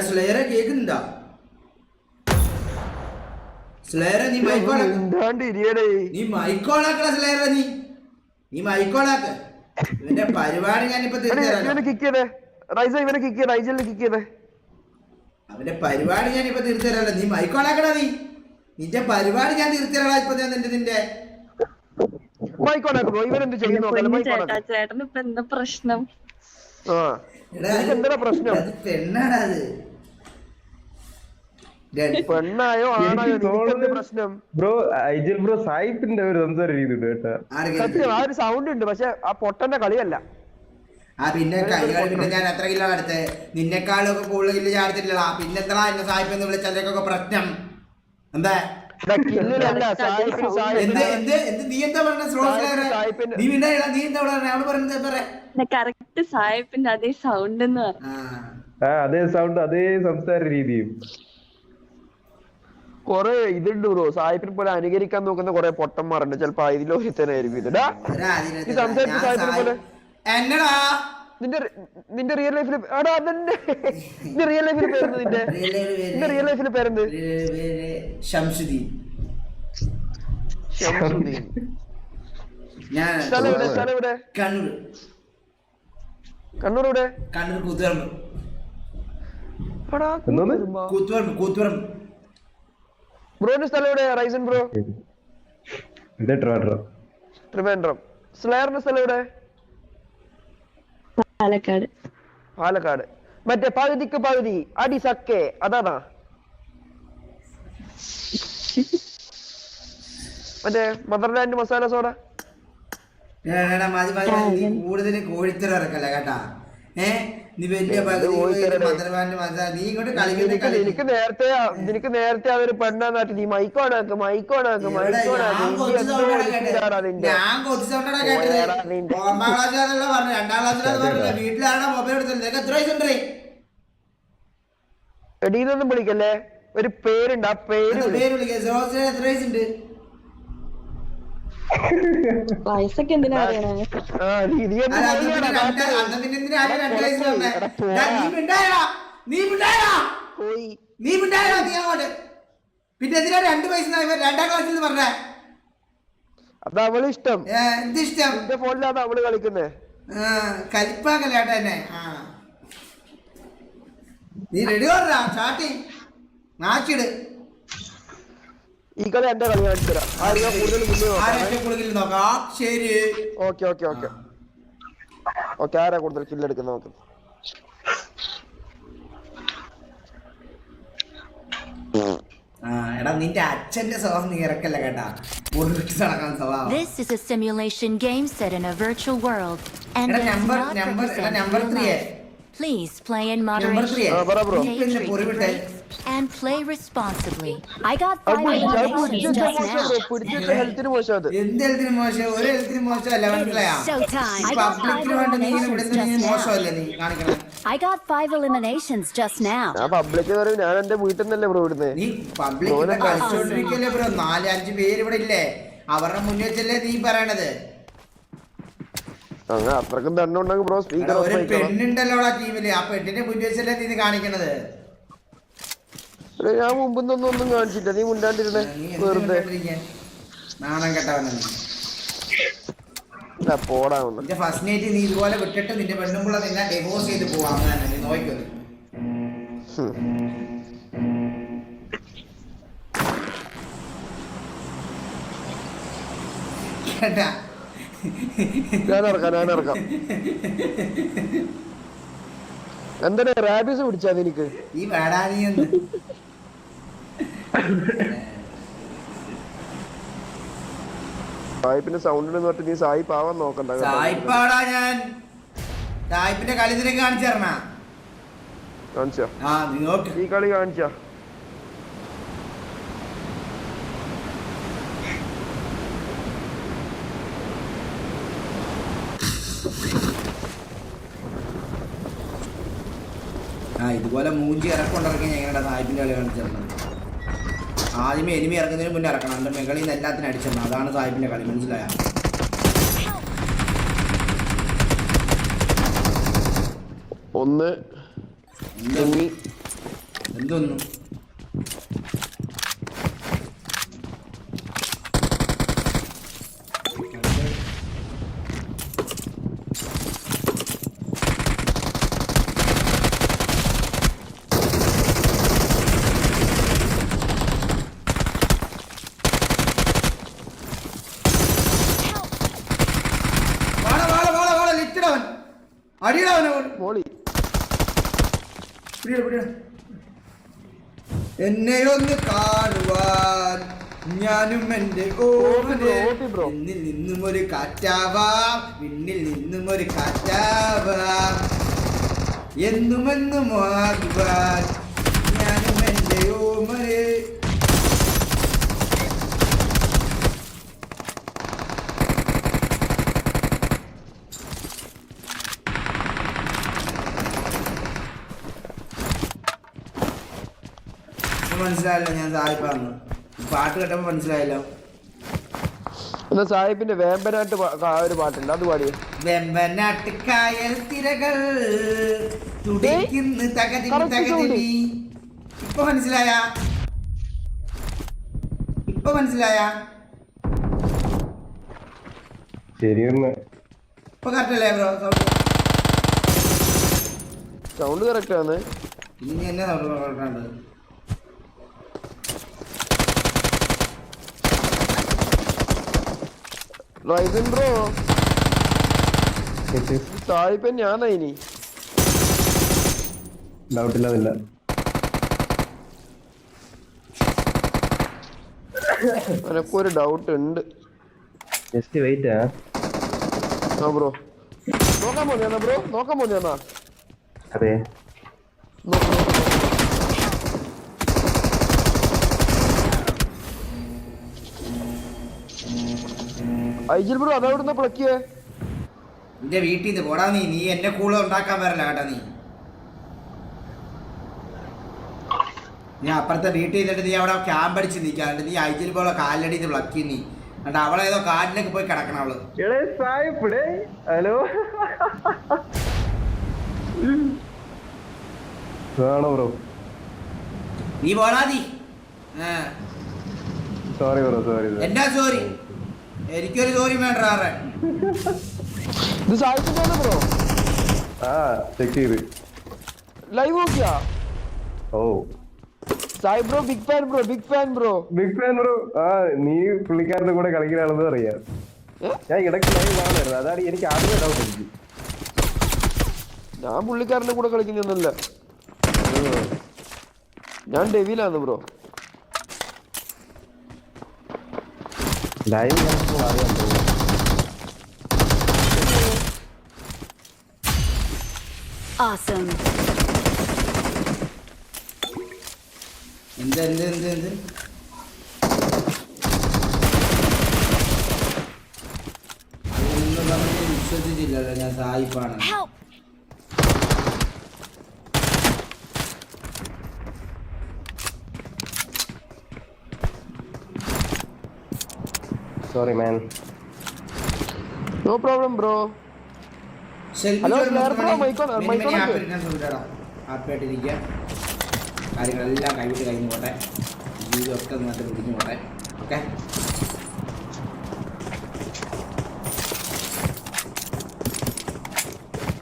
സ്ലേയറെ കേക്കുന്നുണ്ടോ? സ്ലേയറെ നീ മൈക്കോണാക്കട. സ്ലേയറെ നീ മൈക്കോണാക്ക്. ഇവന്റെ പരിപാടി ഞാനിപ്പോ അവന്റെ പരിപാടി ഞാനിപ്പോ തീർത്തരാലോ. നീ മൈക്കോണാക്കടാ. നിന്റെ പരിപാടി ഞാൻ തീർത്തരാടാ ഇപ്പൊ. നിന്റെ ചേട്ടന് ഇപ്പൊ എന്താ പ്രശ്നം? പെണ്ണാടാ അത്. പെണ്ണായോ ആണായോ പ്രശ്നം ബ്രോ? ഐജൽ ബ്രോ സായിപ്പിന്റെ ഒരു സംസാര രീതി ഉണ്ട് കേട്ടാ. സത്യം. ആ ഒരു സൗണ്ട് ഉണ്ട്. പക്ഷെ ആ പൊട്ടന്റെ കളിയല്ല. പിന്നെ ഞാൻ എത്ര കിലോ അടുത്ത് നിന്നെക്കാളൊക്കെ കൂടുതൽ കിലോ ചാടിച്ചിട്ടില്ലടാ. പിന്നെന്താ എന്നെ സായിപ്പെന്ന് വിളിച്ചതിലേക്കൊക്കെ പ്രശ്നം എന്താ? നീ എന്താ പറഞ്ഞ? നീ എന്താ പറഞ്ഞത്? കറക്റ്റ് സായിപ്പിന്റെ അതേ സൗണ്ട് എന്ന് പറഞ്ഞു. അതേ സൗണ്ട് അതേ സംസാര രീതിയും. കൊറേ ഇതുണ്ട് ബ്രോ. സായിപ്പിനെ പോലെ അനുകരിക്കാൻ നോക്കുന്ന കൊറേ പൊട്ടന്മാരുണ്ട്. ചിലപ്പോ ഇതിലൊരുത്തനായിരിക്കും ഇതാ ഈ സംസാരിച്ച സായിപ്പിനെ പോലെ. നിന്റെ റിയൽ ലൈഫിൽ നിന്റെ റിയൽ ലൈഫിൽ പേരെന്ത്? നിന്റെ റിയൽ ലൈഫിൽ പേരെന്ത്? ശംസുദ്ദീൻ. കണ്ണൂർ. കണ്ണൂർ എവിടെ? കണ്ണൂർ കൂത്തുപറമ്പ്. ബ്രോന്റെ സ്ഥലം എവിടെ? Ryzen bro? ട്രിവാൻഡ്രം. സ്ലെയറിന്റെ സ്ഥലം എവിടെ? പാലക്കാട്. പാലക്കാട്. മറ്റേ പകുതിക്ക് പകുതി അടി സക്കേ അതാണാ? മറ്റേ മദർലാൻഡ് മസാല സോഡ. കൂടുതൽ കോഴിത്തരം ഇറക്കല്ല കേട്ടാ. നീ വലിയ നീ ഇങ്ങോട്ട് നിനക്ക് നേരത്തെ അതൊരു പെണ്ണാന്നാട്ടി നീ മൈക്കോണാക്ക് മൈക്കോണാക്ക് മൈക്കോണാക്ക്. ഞാൻ കൊച്ചിച്ചോണ്ടാ കേട്ടത്. 1-ാം ക്ലാസ്സിലാണല്ലോ പറഞ്ഞു, 2-ാം ക്ലാസ്സിലാന്ന് പറഞ്ഞില്ല. വീട്ടിലാണ് മൊബൈൽ എടുത്തത്. നിനക്ക് എത്ര വയസ്സുണ്ടേ? എടീന്നൊന്നും വിളിക്കല്ലേ, ഒരു പേരുണ്ട്, ആ പേര് വിളിക്കാം. എത്ര വയസ്സുണ്ട്? വയസ്സൊക്കെ എന്തിനാ അറിയണേ? പിന്നെ എന്തിനാ 2 വയസ്സ് 2-ാം ക്ലാസ്സിൽ പറഞ്ഞേ? അത് അവള് ഇഷ്ടം. എന്തിഷ്ടം? എന്റെ ഫോണിലാണ് അവള് കളിക്കുന്നേ. കലിപ്പാക്കല്ലേട്ടാ എന്നെ. നീ റെഡി പറഞ്ഞ ചാട്ടി നാച്ചിട്. ഈ കളി എന്റെ കളി കാണിച്ചു തരാം. കൂടുതൽ നോക്കാം. ശരി, ഓക്കെ ഓക്കെ ഓക്കെ ഓക്കെ. ആരാ കൂടുതൽ കില്ലെടുക്കുന്ന നോക്ക്. എടാ നിന്റെ അച്ഛന്റെ സ്വഭാവം നീ ഇറക്കല്ല കേട്ടാ. നടക്കാൻ സ്വഭാവം. This is a simulation game set in a virtual world and does not represent real life. Please play in moderation. Take frequent breaks and play responsibly. I got 5 eliminations just now. ഹെൽത്തിന് മോശം അത്. എന്ത് ഹെൽത്തിന് മോശം? ഒരു ഹെൽത്തിന് മോശമല്ല, മനസ്സിലായോ? പബ്ലിക്കിന് വേണ്ടി നീ ഇവിടെ മോശമല്ലേ നീ കാണിക്കണം? I got 5 eliminations just now. ഞാൻ പബ്ലിക് പറയും, ഞാൻ എന്റെ വീട്ടിൽ നിന്നല്ലേ ബ്രോ ഇടുന്നേ. നീ പബ്ലിക്കിനെ കളിച്ചോണ്ടിരിക്കല്ലേ ബ്രോ? 4-5 പേര് ഇവിടെ ഇല്ലേ? അവരുടെ മുന്നിൽ വെച്ചല്ലേ നീ പറയണത്? അങ്ങനെ അത്രക്കും തന്നെ ഉണ്ടെങ്കിൽ ബ്രോ സ്പീക്കർ. ഒരു പെണ്ണുണ്ടല്ലോ ആ ടീമില്, ആ പെണ്ണിന്റെ മുന്നിൽ വെച്ചല്ലേ നീ കാണിക്കണത്? ഞാൻ മുമ്പൊന്നും കാണിച്ചില്ല, നീ മുണ്ടാണ്ടിരുന്നേ വെറുതെ. നാണം കെട്ടവനെ. പോടാവുന്നു. നിന്റെ ഫസ്റ്റ് നൈറ്റ് നീ ഇതുപോലെ വിട്ടിട്ട് നിന്റെ പെണ്ണുമ്പുള്ള നിന്നെ ഡിവോഴ്സ് ചെയ്ത് പോവാന്ന് തന്നെ നീ നോക്കിയത്. കേട്ടാ? ഞാൻ ഇറക്കാം. എന്താണ് റാബീസ് പിടിച്ചാ നിനക്ക്? ഈ വേടാനിയെന്ന് സായിപ്പിന്റെ സൗണ്ട് പറഞ്ഞിട്ട് നീ സായിപ്പ് ആവാൻ നോക്കണ്ട. സായിപ്പാടാ ഞാൻ. സായിപ്പിന്റെ കളി നിനക്ക് കാണിച്ചു തരണ. കാണിച്ചാ? നീ നോക്ക്. ഈ കളി കാണിച്ചാ? ഇതുപോലെ മൂഞ്ചി ഇറക്കൊണ്ടിറക്കി ഞങ്ങളുടെ സായിപ്പിന്റെ കളി കാണിച്ചു തരണം. ആദ്യമേ എനിമി ഇറങ്ങുന്നതിന് മുന്നേ ഇറക്കണം. എൻ്റെ മെകളിൽ നിന്ന് എല്ലാത്തിനും അടിച്ചിടണം. അതാണ് സായിപ്പിന്റെ കളി, മനസ്സിലായ? ഒന്ന് എന്തൊന്നു എന്നെയൊന്ന് കാണുവാൻ ഞാനും എന്റെ എന്നിൽ നിന്നും ഒരു കാറ്റാവാം, വിണ്ണിൽ നിന്നും ഒരു കാറ്റാവാം, എന്നുമെന്നും ആകുവാൻ ഞാനും എന്റെ ഓമനെ. മനസ്സിലായല്ലോ ഞാൻ സായിപ്പാന്ന്. പാട്ട് കേട്ടപ്പോ മനസ്സിലായല്ലോ. സാഹിബിന്റെ വേമ്പനാട്ട് ഒരു പാട്ടുണ്ട്, അത് പാടിയ. വെമ്പനാട്ട് കായൽ തിരകൾ തുടിക്കുന്നു തകതി. ഇപ്പൊ മനസ്സിലായ? ഇപ്പൊ മനസ്സിലായ? ശരിയെന്ന് ഇപ്പൊ കറക്റ്റ് അല്ലേ ബ്രോ? സൗണ്ട് കറക്റ്റ് ആണ്. ഇനി എന്നെ സൗണ്ട് കറക്റ്റാണ്. റൈസൻ ബ്രോ സായിപ്പ് ഞാനാ ഇനി ഡൗട്ടില്ല അതില്ല. എനക്കൊരു ഡൗട്ട് ഉണ്ട്. Just wait. ആ ബ്രോ നോക്കാൻ പോന്നെയാ ബ്രോ? നോക്കാൻ പോന്നെയാ? അതെ. ഐജിൽ ബ്രോ അതെവിടുന്ന പ്ലക്കിയേ? നിന്റെ വീട്ടിൽ നിന്ന് പോടാ നീ. നീ എന്നെ കൂടെ ഉണ്ടാക്കാൻ വരല്ല കേട്ടാ നീ. ഞാൻ അപ്പുറത്തെ വീട്ടിൽ നിന്നിട്ട് നീ അവിടെ ക്യാമ്പ് അടിച്ച് നിൽക്കാണ്ട് നീ ഐജിൽ പോലെ കാലിലടി ഇത് പ്ലക്കി നീ എന്നിട്ട് അവളേതോ കാലിലേക്ക് പോയി കിടക്കണം അവള്. ഹലോ ആണോ ബ്രോ? നീ പോടാ നീ. Sorry bro, sorry. എന്നാ സോറി? എനിക്കൊരു സോറി വേണ്ട. ഇത് സായിപ്പിന്റെ ബ്രോ? ആ ചെക്ക് ചെയ്ത് ലൈവ് നോക്കിയാ? Oh Sai bro big fan bro, big fan bro. Big fan bro. ആ നീ പുള്ളിക്കാരന്റെ കൂടെ കളിക്കുകയാണെന്ന് അറിയാം. ഞാൻ ഇടയ്ക്ക് ലൈവ് കാണുമായിരുന്നു. അതാണ് എനിക്ക് ആദ്യമേ ഡൗട്ട്. എനിക്ക് ഞാൻ പുള്ളിക്കാരന്റെ കൂടെ കളിക്കുന്നൊന്നുമില്ല. ഞാൻ ഡെവിലാന്ന് ബ്രോ. ലൈവ് കാണുമ്പോൾ അറിയാൻ തോന്നുന്നു. Awesome. എന്ത് എന്ത് എന്ത് എന്ത് അതൊന്നും നമ്മൾ വിശ്വസിച്ചില്ലല്ലോ ഞാൻ സായിപ്പാണ്. Help! Sorry man. No problem bro. Hello ഹാപ്പിയായിട്ടിരിക്കുക. കാര്യങ്ങളെല്ലാം കൈവിട്ട് കഴിഞ്ഞു പോട്ടെ. ജീവിതമൊക്കെ നന്നായിട്ട് പിടിഞ്ഞു പോട്ടെ. ഓക്കെ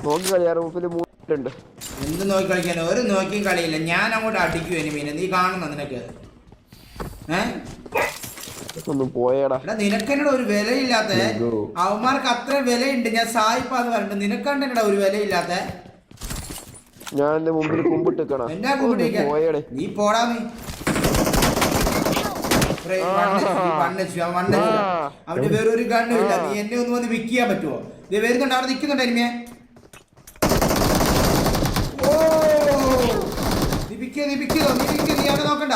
നോക്കി കളിയാറ് മുമ്പിൽ 3 ഉണ്ട്. എന്ത് നോക്കി കളിക്കാൻ? ഒരു നോക്കിയും കളിയില്ല. ഞാൻ അങ്ങോട്ട് അടിക്കും ഇനി മീനെ. നീ കാണുന്ന നിനക്ക് ഒന്ന് പോയേടാ. നിനക്കെന്നോട് ഒരു വിലയില്ലാത്ത അവന്മാർക്ക് അത്ര വിലയുണ്ട്. ഞാൻ സായിപ്പാന്ന് പറഞ്ഞിട്ട് നിനക്കണ്ടെന്നടാ ഒരു വിലയില്ലാത്ത. ഞാൻ എന്റെ മുമ്പിൽ കുമ്പിട്ടിക്കണം. എന്നാ കുമ്പിട്ടിരിക്കാൻ? നീ പോടാ നീ. അവന് വേറൊരു ഗണ്ണുമില്ല. നീ എന്നെ ഒന്ന് വന്ന് പിക്ക് ചെയ്യാൻ പറ്റുമോ? ഇത് വരുന്നുണ്ട്, അവിടെ നിൽക്കുന്നുണ്ട് അനിമയെ. ഓ നീ പിക്ക് ചെയ്തോ, നീ പിക്ക് ചെയ്തോ, നീ പിക്ക് ചെയ്ത്. നീ അവിടെ നോക്കണ്ട.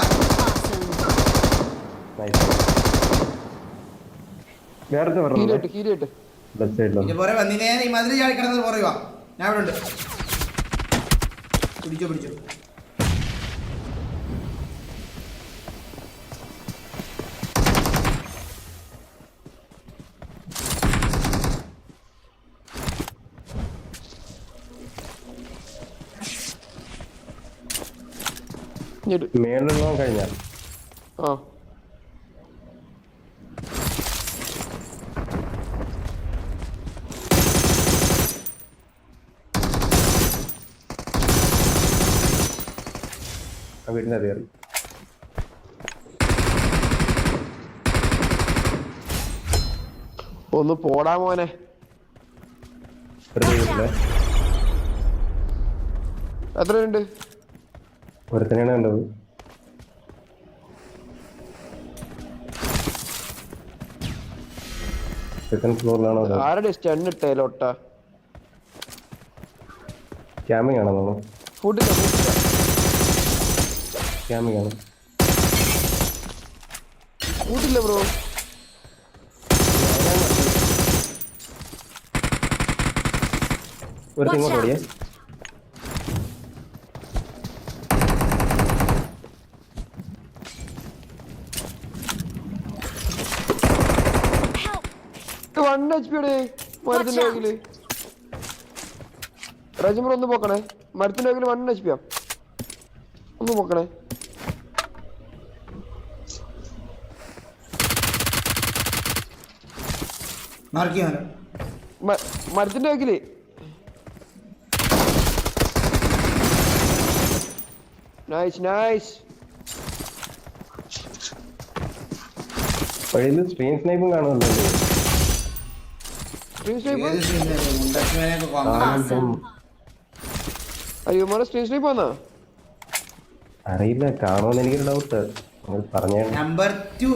ഇതിന്റെ പുറകെ വന്നിനെ. നീ മതിൽ ചാടി കിടന്നത് പുറകെ വാ. ഞാൻ അവിടെ ഉണ്ട്. പിടിച്ചോ പിടിച്ചോ. മേലുള്ള കഴിഞ്ഞ ആ വീട്ടിൽ കയറി. ഒന്ന് പോടാ മോനെ. എത്രയുണ്ട്? ഒരുത്തനെയാണ് കണ്ടത്. സെക്കൻഡ് ഫ്ലോറിലാണോ? ആരുടെ സ്റ്റൺ ഇട്ടേലോട്ട? ക്യാമിങ് ആണോ? ഫുഡില്ല ക്യാമിങ് ആണ്. ഫുഡില്ല ബ്രോ. ഒരു ഇങ്ങോട്ട് ഓടിയേ. മരത്തിന്റെ വേഗില് റജിമർ ഒന്ന് പോക്കണേ. മരത്തിന്റെ വേഗില് 1 HP ഒന്ന് പോക്കണേ. മരത്തിന്റെ വേഗില് നൈസ് നൈസ്. വഴിയിൽ സ്ട്രീം സ്നൈപ്പും കാണുമല്ലോ. സ്ക്രീൻ സ്നൈപ്പ് ഏത് സീനിലാണ് മുണ്ടശ്ശേരിയൊക്കെ കൊന്നതാ? അയ്യോ മോനെ സ്ക്രീൻ സ്നൈപ്പ് വന്നാ അറിയില്ല, കാണുമെന്ന് എനിക്കൊരു ഡൗട്ട്. പറഞ്ഞേ. നമ്പർ 2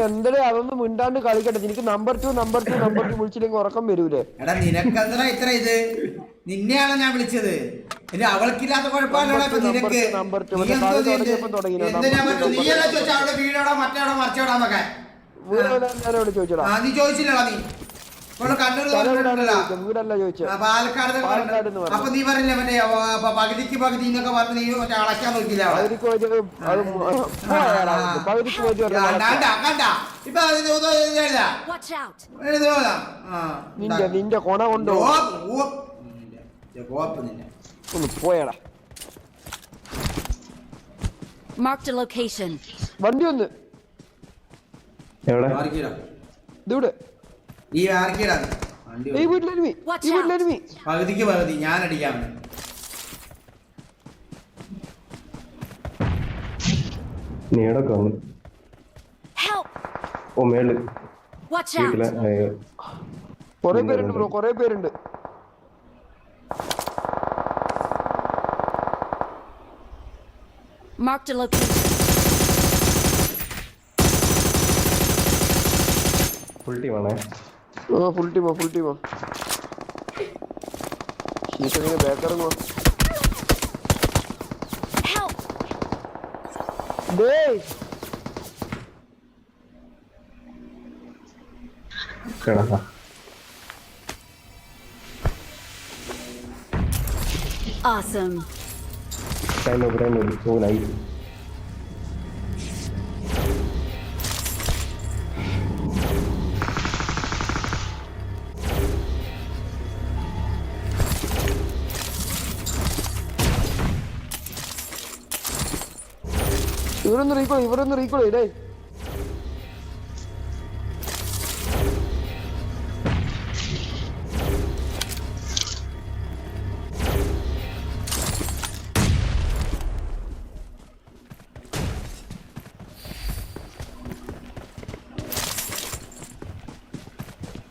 എന്തേ അതൊന്നും മിണ്ടാണ്ട് കളിക്കട്ടെ. എനിക്ക് നമ്പർ 2 വിളിച്ചില്ലെങ്കിൽ ഉറക്കം വരൂലേ? എടാ നിനക്കെന്താ ഇത്ര ഇത്? നിന്നെയാണോ ഞാൻ വിളിച്ചത്? ഇനി അവൾക്കില്ലാത്ത കുഴപ്പമില്ലടാ ഇപ്പൊ നിനക്ക്. നീ എന്തോ എന്ത് നമ്പർ 2? നീ എന്താ ചോദിച്ചാ അവിടെ വീടോടാ മറ്റേടാ മറിച്ചോടാന്നൊക്കെ? ചോദിച്ചോടാ. നീ ചോദിച്ചില്ലടാ. നീ ഇവിടെ കണ്ണൂർ പറഞ്ഞിട്ടുണ്ടല്ലോ. വീടല്ല ചോദിച്ചത്, പാലക്കാട്. അപ്പൊ നീ പറഞ്ഞില്ലേ മറ്റേ പകുതിക്ക് പകുതി എന്നൊക്കെ പറഞ്ഞ് നീ മറ്റേ അളക്കാൻ നോക്കില്ല അവിടെ. പകുതിക്ക് പോയിട്ട് കണ്ട ഇപ്പൊ Watch out! നിന്റെ കൊണ കൊണ്ടോ ഒന്ന് പോയടാ. Marked a location. വണ്ടി ഒന്ന് എവിടെ? ഇതിവിടെ ഈ ആർക്കിടാ വണ്ടി ഈ വീട്ടിലെരുമി, Watch ഈ out. വീട്ടിലെരുമി. പകുതിക്ക് പകുതി ഞാൻ അടിക്കാം. നീടൊക്കെ വന്നു. Help! ഓ മേള് Watch out! വീട്ടിലെ കൊറേ പേരുണ്ട് ബ്രോ, കൊറേ പേരുണ്ട്. Marked a location. ഫുൾ ടീമാണേ. ഫുൾ ടീമാ. ശീതളിനെ ബാക്കിറങ്ങുവാ. Help! ഡേയ് കേടാ. Awesome. Oh nice. ഇവരൊന്ന് റീകോൾ ഇടേ.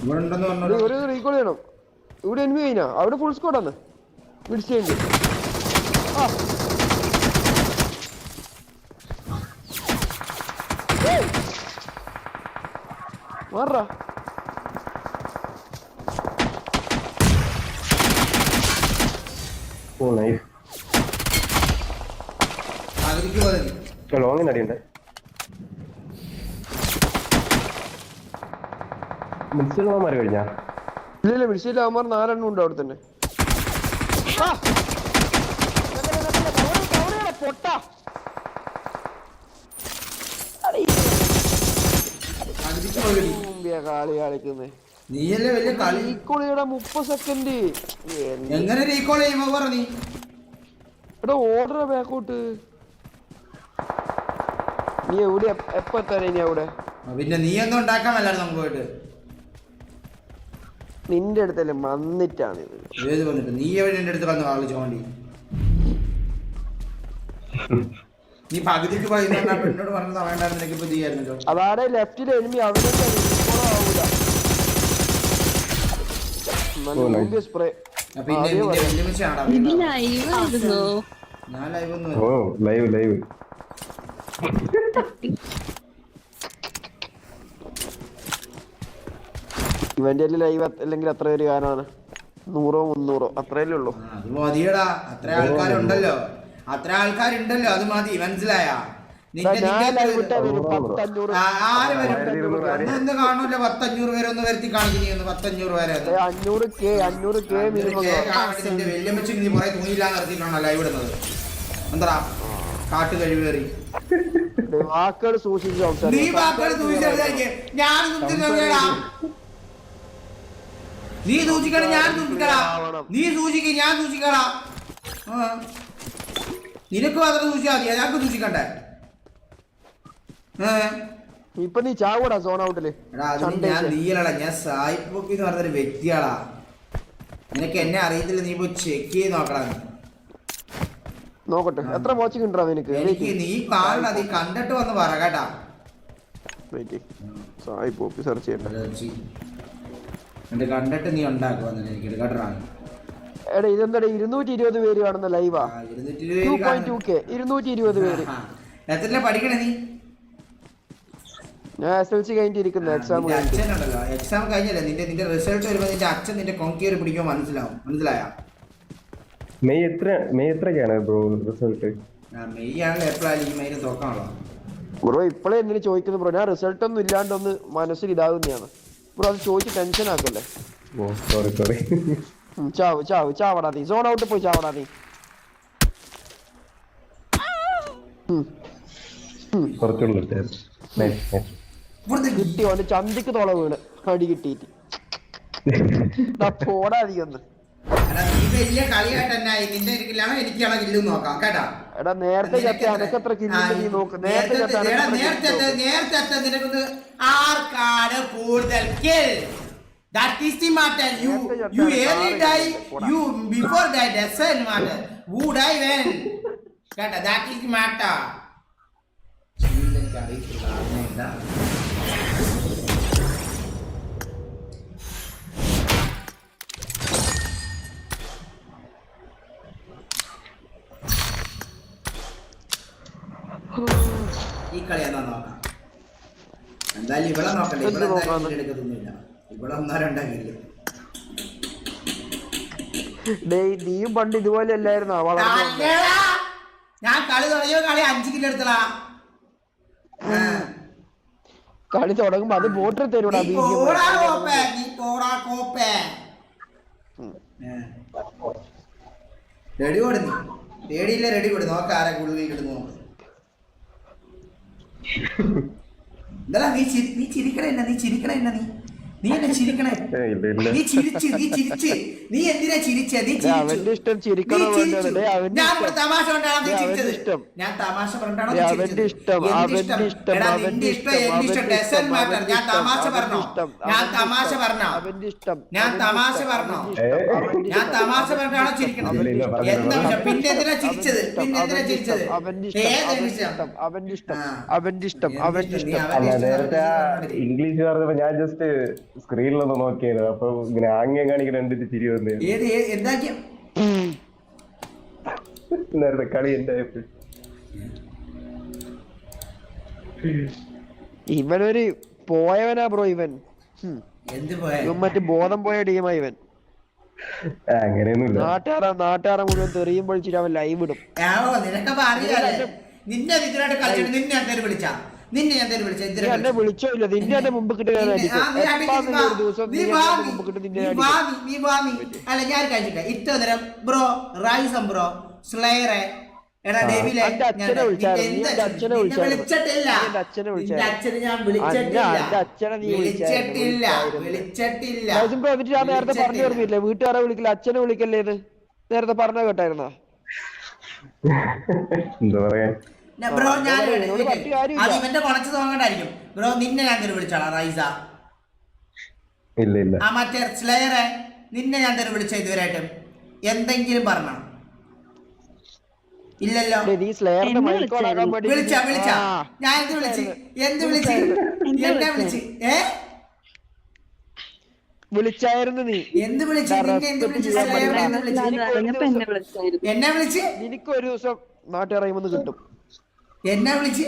ഇവിടെ ഉണ്ടെന്ന് പറഞ്ഞു. ഒരു റീകോൾ ചെയ്യണം. ഇവിടെ എനിമി കഴിഞ്ഞാ അവിടെ ഫുൾ സ്ക്വാഡാണ്. വിളിച്ചുണ്ട് മാറാ. ഓ നൈസ്. പകുതിക്ക് പകുതി ലോങ്ങിന് അടിയുണ്ട്. മുൻസിൽമാര് കഴിഞ്ഞാ? ഇല്ല വിളിച്ചില്ല. അവന്മാർ 4 ഉണ്ട് അവിടെ തന്നെ. പൊട്ടാ പകുതിക്ക് പകുതി. കളി കളിക്കുന്നേ നീയല്ലേ വലിയ കളി. റീകോളിയുടെ 30 സെക്കൻഡ്. എങ്ങനെ റീകോൾ ചെയ്യുമ്പോ പറ നീ. എടാ ഓർഡർ ബാക്കോട്ട്. നീ എവിടെ എപ്പ എത്താനാ ഇനി അവിടെ? പിന്നെ നീ ഒന്നും ഉണ്ടാക്കാമല്ലായിരുന്നു നമുക്ക് പോയിട്ട്. നിന്റെ അടുത്തല്ലേ വന്നിട്ടാണ് ഇത്. ഏത് വന്നിട്ട് നീ എവിടെ എന്റെ അടുത്ത് വന്ന് ആള് ചോണ്ടി. നീ പകുതിക്ക് പറയുന്ന എന്നോട് പറഞ്ഞത് വേണ്ടായിരുന്നു. എനിക്ക് ഇപ്പൊ ചെയ്യായിരുന്നല്ലോ. അതാണ് ലെഫ്റ്റിലെ എനിമി. അവിടെ ആവൂല സ്പ്രേ. പിന്നെ നിന്റെ വെല്ലുവിളിച്ചാണ്. ഇത് ലൈവായിരുന്നോ? ഞാൻ ലൈവ് ഒന്നും ഓ ലൈവ്. ഇവന്റെ ലൈവ് അല്ലെങ്കിൽ അത്ര ഒരു ഗാനമാണ്. 100 300 അത്രയല്ലേ ഉള്ളൂ. അത് മതിയടാ. അത്ര ആൾക്കാരുണ്ടല്ലോ അത് മതി. മനസ്സിലായ? ആര് വരും? ഒന്നും കാണൂല. 10-500 പേരെ ഒന്ന് വരുത്തി കാണിക്കുന്നു. 10-500 പേരെ. 500K minimum. നിന്റെ വെല്ലുവിളിച്ച് നീ കുറെ തുണിയില്ലാന്ന് നിർത്തിയിട്ടാണോ ലൈവ് ഇടുന്നത്? എന്താ കാട്ടു കഴിവേറി വാക്കുകൾ സൂക്ഷിച്ച് നീ വാക്കുകൾ സൂക്ഷിച്ചു. ഞാൻ നീ സൂക്ഷിക്കണം. ഞാൻ സൂക്ഷിക്കടാ. നീ സൂക്ഷിക്ക. ഞാൻ സൂക്ഷിക്കടാ. നിനക്ക് മാത്രം സൂക്ഷിച്ചാൽ മതി. ഞങ്ങൾക്ക് സൂക്ഷിക്കണ്ടേ? ഇപ്പൊ നീ ചാവൂടാ സോൺ ഔട്ടില്. ഞാൻ നീയലടാ. ഞാൻ സായിപ്പൊക്കി എന്ന് പറഞ്ഞൊരു വ്യക്തിയാടാ. നിനക്ക് എന്നെ അറിയത്തില്ല. നീ പോയി ചെക്ക് ചെയ്ത് നോക്കടാ. നോക്കട്ടെ എത്ര വാച്ചിങ് ഉണ്ടാ നിനക്ക്? എനിക്ക് നീ കാണണം. നീ കണ്ടിട്ട് വന്ന് പറ കേട്ടാ. സായി പോപ്പി സെർച്ച് ചെയ്യണ്ട. കണ്ടിട്ട് നീ ഉണ്ടാക്കുവാന്ന് എനിക്ക് കേട്ടാ. എടാ ഇതെന്താ 220 പേര് കാണുന്ന ലൈവാ? 2.2K 220 പേര്. എത്ര പഠിക്കണേ നീ? ഞാൻ SLC കഴിഞ്ഞിരിക്കുന്ന എക്സാം എക്സാം കഴിഞ്ഞല്ലേ നിന്റെ റിസൾട്ട് വരുമ്പോ നിന്റെ അച്ഛൻ നിന്റെ കൊങ്കിയേറി പിടിക്കുമ്പോ മനസ്സിലായോ? മെയ് എത്രക്കാണ് ബ്രോ റിസൾട്ട്? മെയ് ആണല്ലോ എപ്പോഴായിരിക്കും മെയ്യിൽ തുറക്കാണല്ലോ ബ്രോ. ഇപ്പോഴേ എന്തിനു ചോദിക്കുന്നു ബ്രോ? ഞാൻ റിസൾട്ട് ഒന്നും ഇല്ലാണ്ടൊന്ന് മനസ്സിൽ ഇതാകുന്നതാണ് ബ്രോ. അത് ചോദിച്ച് ടെൻഷൻ ആക്കല്ലേ. സോറി ചാവടാ നീ. സോൺ ഔട്ട് പോയി ചാവടാ നീ. കിട്ടി ഓന്റെ ചന്തിക്ക് തോള വീണ് അടി കിട്ടിയിട്ട്. പോടാ നീ ഒന്ന്. എടാ നേരത്തെ ചത്ത അനക്കത്ര കില്ലില്ല നീ നോക്ക്. ആർക്കാണ് കൂടുതൽ kill? That is the matter. You early die. You before that doesn't matter. Who die when? Kata that is the matter. ഈ കളി എന്നാ നോക്കാം. എന്തായാലും ഇവിടെ നോക്കണ്ടേ. ഇവിടെ എടുക്കത്തൊന്നുമില്ല. ഇവിടെ 1-2 കില്ല്. നീയും പണ്ട് ഇതുപോലെ അല്ലായിരുന്നോ? ഞാൻ കളി തുടങ്ങിയോ കളി 5 കില്ല് എടുത്തടാ. കളി തുടങ്ങുമ്പോ അത് ബോട്ടിൽ തരൂടാ. റെഡി കൊടു നീ. റെഡിയില്ല റെഡി കൊടു. നോക്ക ആരെ കൂടുതൽ കിട്ടുന്നു. എന്താ നീ ചിരിക്കണ നീ എന്നെ ചിരിക്കണേ. നീ ചിരിച്ച് നീ എന്തിനാ ചിരിച്ചേ? നീ ഞാൻ തമാശ കൊണ്ടാണോ നീ ചിരിച്ചത്? ഞാൻ തമാശ പറഞ്ഞാണോ നീ ചിരിച്ചത്? നിന്റെ ഇഷ്ടം എന്റെ ഇഷ്ടം ഡസന്റ് മാറ്റർ. ഞാൻ തമാശ പറഞ്ഞോ? ഞാൻ തമാശ പറഞ്ഞാണോ ചിരിക്കണത്? എന്താ പിന്നെ എന്തിനാ ചിരിച്ചത്? ഇംഗ്ലീഷ് പറഞ്ഞപ്പോ ഞാൻ ജസ്റ്റ് സ്ക്രീനിലൊന്ന് നോക്കിയത്. അപ്പൊ ഇങ്ങനെ ആംഗ്യം കാണിക്കുന്ന കണ്ടിട്ട് ചിരി വന്നേ. നേരത്തെ കളി എന്റെ ഇവനൊരു പോയവനാ ബ്രോ. ഇവൻ മറ്റേ ബോധം പോയ ടീമാ ഇവൻ. അങ്ങനെയൊന്നുമില്ല. നാട്ടുകാരെ മുഴുവൻ തെറിയുമ്പോൾ അവൻ ലൈവ് ഇടും. എന്നെ വിളിച്ചോ ഇല്ല. നിന്നെ എന്റെ മുമ്പ് കിട്ടുക ദിവസം മുമ്പ് കിട്ടും. ബ്രോ റൈസം ബ്രോ സ്ലേറെ അച്ഛനെ നേരത്തെ പറഞ്ഞു ഓർമ്മയില്ലേ? വീട്ടുകാരെ വിളിക്കില്ല അച്ഛനെ വിളിക്കല്ലേ? ഇത് നേരത്തെ പറഞ്ഞ കേട്ടായിരുന്നോ? ബ്രോ ഞാൻ ഇവന്റെ കൊണച്ച് തോന്നണ്ടായിരിക്കും. ബ്രോ നിന്നെ ഞാൻ തെരു വിളിച്ചാളാ റൈസ? ആ മറ്റേ സ്ലേറെ നിന്നെ ഞാൻ തെരു വിളിച്ച ഇതുവരായിട്ടും എന്തെങ്കിലും പറഞ്ഞോ? ഇല്ലല്ലോ. വിളിച്ച ഞാൻ എന്ത് വിളിച്ച് എന്നെ വിളിച്ചായിരുന്നു നീ? എന്ത് വിളിച്ചു? എന്നെ വിളിച്ച് നിനക്ക് ഒരു ദിവസം നാട്ടിറങ്ങുമെന്ന് കിട്ടും. എന്നെ വിളിച്ച്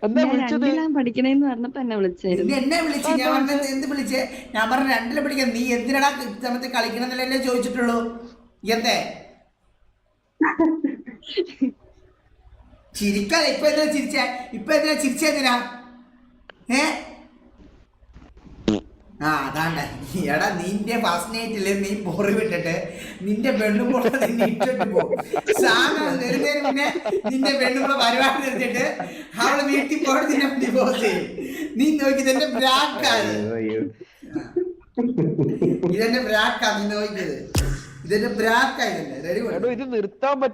എന്താ വിളിച്ചത്? പഠിക്കണേന്ന് പറഞ്ഞപ്പോ എന്നെ വിളിച്ചായിരുന്നു. എന്നെ വിളിച്ച് ഞാൻ പറഞ്ഞത് എന്ത് വിളിച്ചേ? ഞാൻ പറഞ്ഞ 2 പഠിക്കാൻ. നീ എന്തിനാ സമയത്ത് കളിക്കണമെന്നല്ലേ ചോദിച്ചിട്ടുള്ളൂ. എന്തേ ചിരിക്കാതെ ഇപ്പൊ എന്തിനാ ചിരിച്ചെന്തിനാ? അതാണ്ട എടാ നിന്റെ ഫസ്റ്റ് നൈറ്റില് നീ പൊറി വിട്ടിട്ട് നിന്റെ പെണ്ണുമ്പോൾ നിന്നെ ഇട്ടിട്ട് പോകും. സാധനം വരുന്നതിന് മുന്നേ നിന്റെ പെണ്ണുമ്പോൾ പരിപാടി നിർത്തിയിട്ട് അവള് വീട്ടിൽ പോയിട്ട് നിന്നെ ഡിവോഴ്സ് ചെയ്യും. നീ നോക്കി ഇതെന്റെ ബ്രാക്കാണ്. നീ നോക്കിയത് ഇതെന്റെ ബ്രാക്കാ. ഇത് നിർത്താൻ പറ്റും.